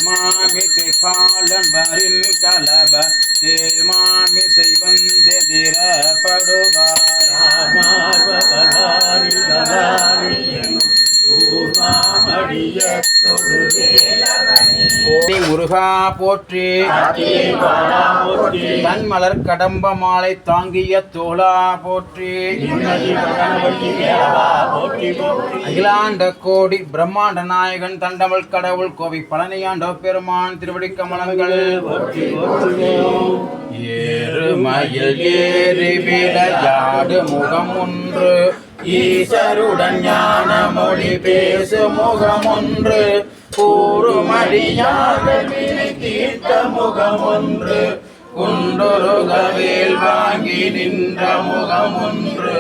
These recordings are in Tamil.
மாமிசை காலன் வரின் கலப தேர்மாமிசை வந்து திரப்படுவார் முருகா போற்றி தன் மலர் கடம்ப மாலை தாங்கிய தோளா போற்றி அகிலாண்ட கோடி பிரம்மாண்ட நாயகன் தண்டமல் கடவுள் கோவி பழனியாண்ட பெருமான் திருவடி கமலங்கள் ஏறுமயில் ஏறி விளையாடு முகம் ஒன்று ஈசருடன் ஞான மொழி பேசு முகம் ஒன்று கூறுமடியாக தீர்த்த முகம் ஒன்று குண்டொருகவேல் வாங்கி நின்ற முகம் ஒன்று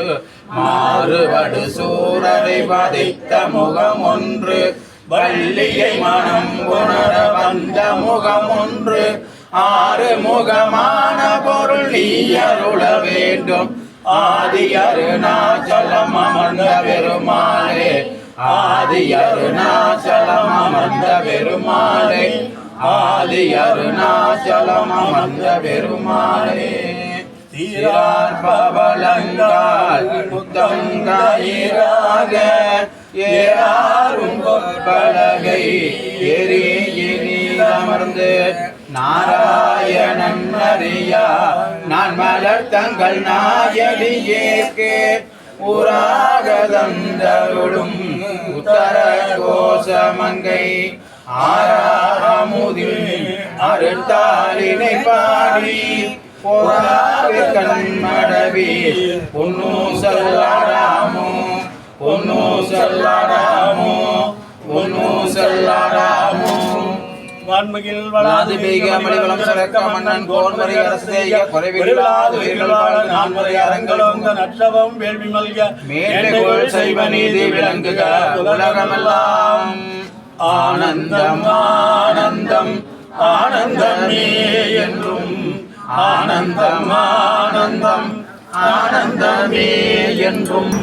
மாறுபடு சூரரை வதைத்த முகம் ஒன்று வள்ளியை மனம் உணர வந்த முகம் ஒன்று ஆறு முகமான பொருள் நீ அருள வேண்டும் ஆதி அருணாச்சலம் அமர்ந்த பெருமாளே ஆதி அருணாச்சலம் அமர்ந்த பெருமாளே ஆதி அருணாச்சலம் அமர்ந்த பெருமாளே தீரார் பவளங்கால் முத்தங்காயிராக ஏறாரும் கொற்பலகை எரி அமர்ந்து நாராயணன் அறியா நான் மலர் தங்கள் நாயடியேற்கே ஊராக தந்தருளும் உத்தர கோஷமங்கை ஆறாமுதில் அருத்தாளினை பாடி போராக கண்மடவி பொன்னு செல்லாராமோ பொன்னு செல்லாராமோ பொன்னு செல்லாராமோ வான்மகில் வளாது பெய்க மலிவளம் சுரக்க மன்னன் கோன்மறை அரசு செய்க குறைவில்லாது உயிர்கள் வாழ நான்மறை அரங்கலோங்க நற்றவம் வேள்வி மல்க மேன்மைகள் செய்வ நீதி விளங்குக உலகமெல்லாம் ஆனந்தம் ஆனந்தம் ஆனந்தமே என்றும் ஆனந்தம் ஆனந்தம் ஆனந்தமே என்றும்